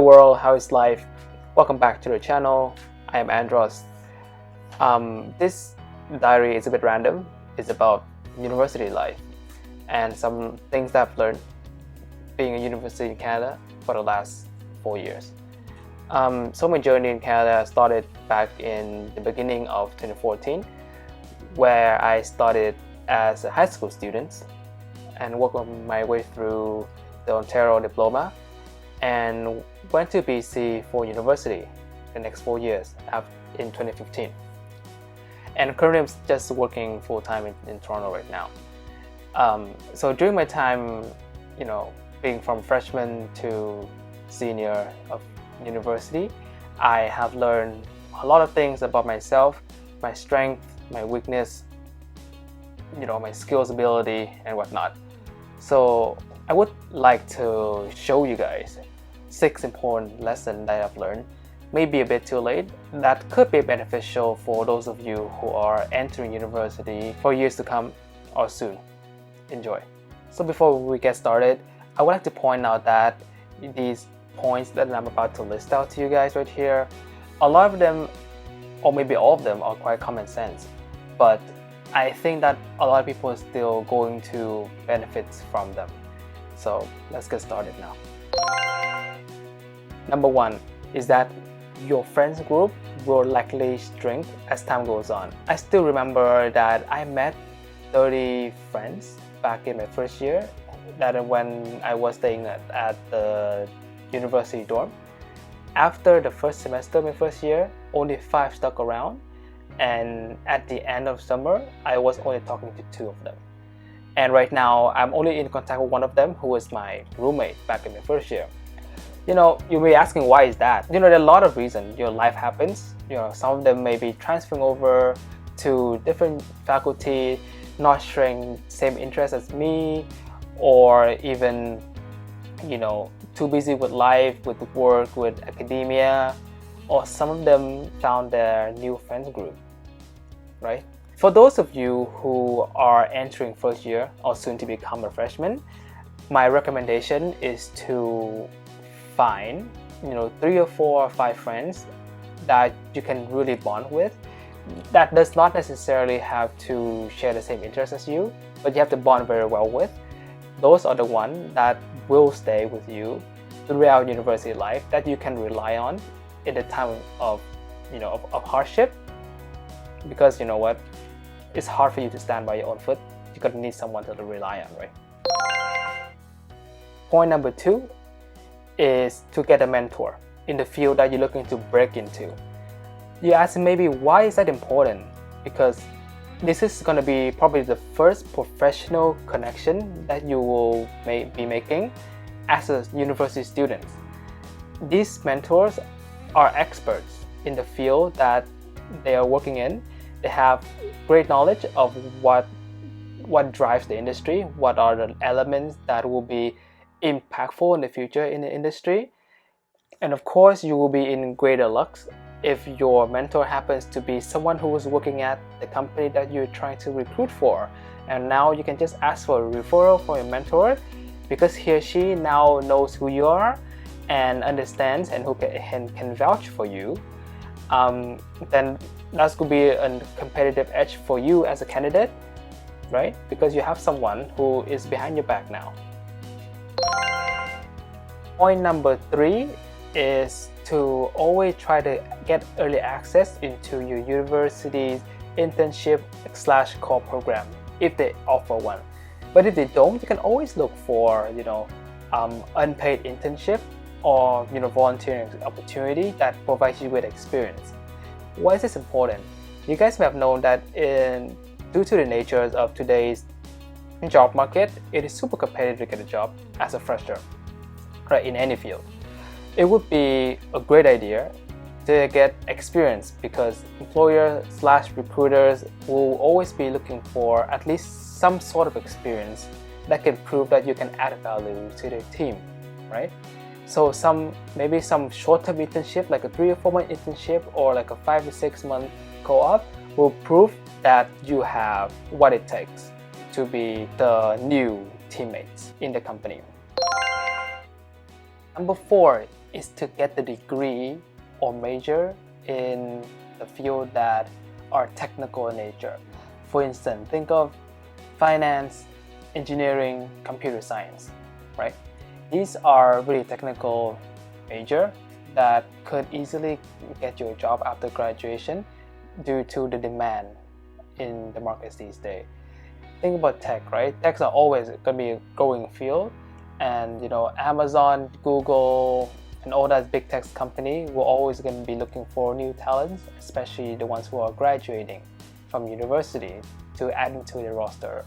Hello world, how is life? Welcome back to the channel. I am Andros. This diary is a bit random. It's about university life and some things that I've learned being a university in Canada for the last 4 years. So my journey in Canada started back in the beginning of 2014, where I started as a high school student and worked my way through the Ontario diploma and went to BC for university the next 4 years in 2015. And currently I'm just working full-time in Toronto right now. So during my time, being from freshman to senior of university, I have learned a lot of things about myself, my strength, my weakness, my skills, ability, and whatnot. So I would like to show you guys 6 important lessons that I've learned. Maybe a bit too late, that could be beneficial for those of you who are entering university for years to come or soon. Enjoy. So before we get started, I would like to point out that these points that I'm about to list out to you guys right here, a lot of them, or maybe all of them, are quite common sense, but I think that a lot of people are still going to benefit from them. So let's get started now. Number 1 is that your friends group will likely shrink as time goes on. I still remember that I met 30 friends back in my first year, that when I was staying at the university dorm. After the first semester of my first year, only 5 stuck around, and at the end of summer, I was only talking to 2 of them. And right now, I'm only in contact with one of them, who was my roommate back in my first year. You may be asking, why is that? There are a lot of reasons. Your life happens. Some of them may be transferring over to different faculty, not sharing same interests as me, or even, too busy with life, with work, with academia, or some of them found their new friends group, right? For those of you who are entering first year or soon to become a freshman, my recommendation is to find 3 or 4 or 5 friends that you can really bond with. That does not necessarily have to share the same interests as you, but you have to bond very well with. Those are the ones that will stay with you throughout university life, that you can rely on in the time of hardship. Because you know what, it's hard for you to stand by your own foot. You're gonna need someone to rely on, right? Point number 2 is to get a mentor in the field that you're looking to break into. You ask maybe, why is that important? Because this is going to be probably the first professional connection that you will be making as a university student. These mentors are experts in the field that they are working in. They have great knowledge of what drives the industry, what are the elements that will be impactful in the future in the industry. And of course, you will be in greater luck if your mentor happens to be someone who was working at the company that you're trying to recruit for. And now you can just ask for a referral from your mentor, because he or she now knows who you are and understands and who can vouch for you. Then that's going to be a competitive edge for you as a candidate, right? Because you have someone who is behind your back now. Point number 3 is to always try to get early access into your university's internship / core program, if they offer one. But if they don't, you can always look for unpaid internship or volunteering opportunity that provides you with experience. Why is this important? You guys may have known that due to the nature of today's job market, it is super competitive to get a job as a fresher, right, in any field. It would be a great idea to get experience, because employers / recruiters will always be looking for at least some sort of experience that can prove that you can add value to their team, right? So maybe some short-term internship, like a 3 or 4 month internship, or like a 5 to 6 month co-op, will prove that you have what it takes to be the new teammates in the company. Number 4 is to get the degree or major in the field that are technical in nature. For instance, think of finance, engineering, computer science, right? These are really technical major that could easily get you a job after graduation due to the demand in the markets these days. Think about tech, right? Techs are always going to be a growing field, and Amazon, Google, and all that big tech company will always going to be looking for new talents, especially the ones who are graduating from university, to add into the roster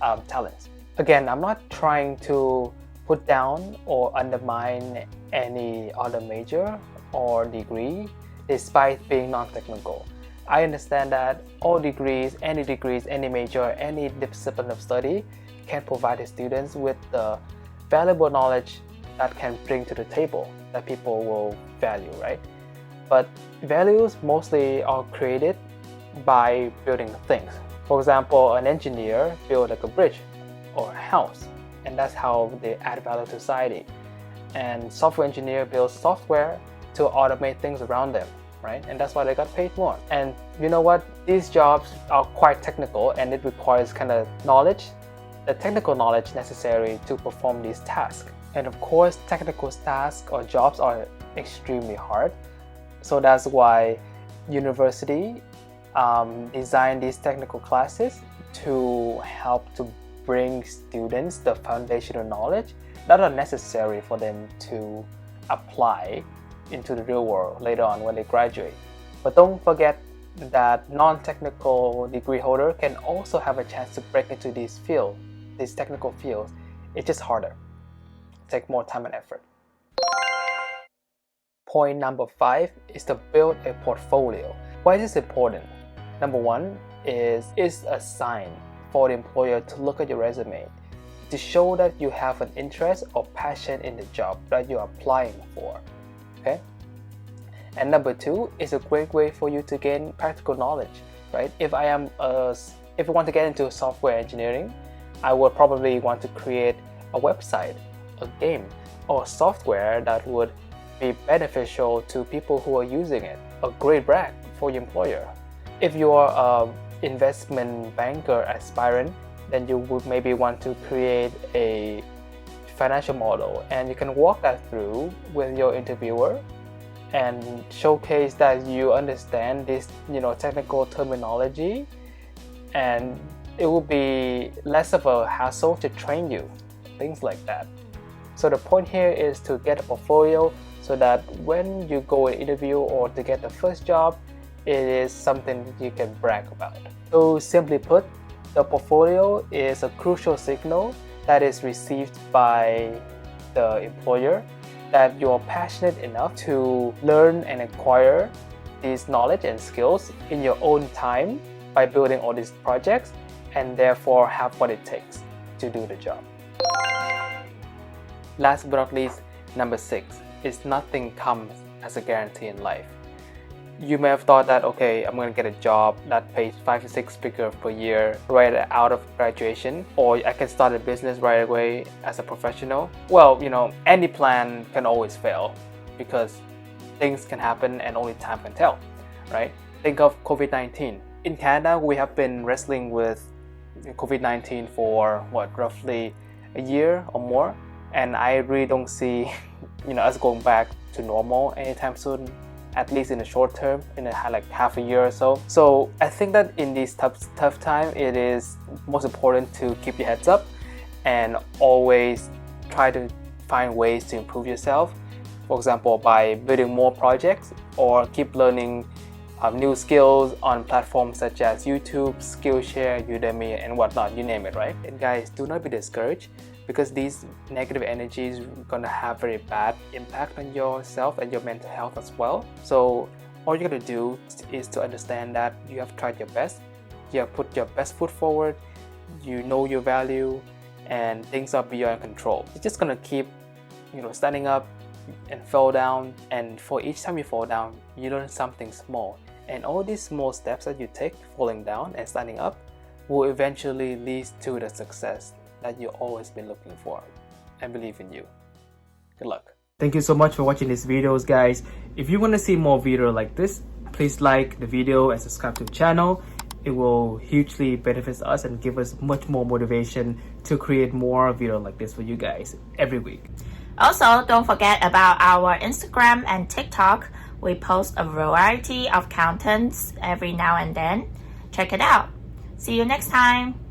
of talents. Again, I'm not trying to put down or undermine any other major or degree despite being non-technical. I understand that all degrees, any major, any discipline of study can provide the students with the valuable knowledge that can bring to the table that people will value, right? But values mostly are created by building things. For example, an engineer builds like a bridge or a house, and that's how they add value to society. And software engineer builds software to automate things around them, right? And that's why they got paid more. And you know what? These jobs are quite technical, and it requires kind of knowledge, the technical knowledge necessary to perform these tasks. And of course, technical tasks or jobs are extremely hard. So that's why university design these technical classes to help to bring students the foundational knowledge that are necessary for them to apply into the real world later on when they graduate. But don't forget that non-technical degree holder can also have a chance to break into these technical fields. It's just harder. Take more time and effort. Point number 5 is to build a portfolio. Why is this important? Number 1 is a sign for the employer to look at your resume to show that you have an interest or passion in the job that you're applying for. Okay? And number 2 is a great way for you to gain practical knowledge, right? If I want to get into software engineering, I would probably want to create a website, a game, or software that would be beneficial to people who are using it. A great brag for your employer. If you are an investment banker aspirant, then you would maybe want to create a financial model, and you can walk that through with your interviewer and showcase that you understand this technical terminology, and it will be less of a hassle to train you, things like that. So the point here is to get a portfolio so that when you go and interview or to get the first job, it is something you can brag about. So simply put, the portfolio is a crucial signal that is received by the employer that you're passionate enough to learn and acquire these knowledge and skills in your own time by building all these projects, and therefore have what it takes to do the job. Last but not least, number 6 is nothing comes as a guarantee in life. You may have thought that, okay, I'm going to get a job that pays 5 to 6 figures per year right out of graduation, or I can start a business right away as a professional. Well, any plan can always fail because things can happen and only time can tell, right? Think of COVID-19. In Canada, we have been wrestling with COVID-19 for roughly a year or more, and I really don't see us going back to normal anytime soon, at least in the short term, in like half a year or so. So I think that in these tough time, it is most important to keep your heads up and always try to find ways to improve yourself. For example, by building more projects or keep learning new skills on platforms such as YouTube, Skillshare, Udemy, and whatnot, you name it, right? And guys, do not be discouraged, because these negative energies are gonna have very bad impact on yourself and your mental health as well. So all you gotta do is to understand that you have tried your best, you have put your best foot forward, you know your value, and things are beyond control. You're just gonna keep standing up and fall down, and for each time you fall down, you learn something small. And all these small steps that you take, falling down and standing up, will eventually lead to the success that you've always been looking for. I believe in you. Good luck. Thank you so much for watching these videos, guys. If you want to see more videos like this, please like the video and subscribe to the channel. It will hugely benefit us and give us much more motivation to create more videos like this for you guys every week. Also, don't forget about our Instagram and TikTok. We post a variety of contents every now and then. Check it out. See you next time.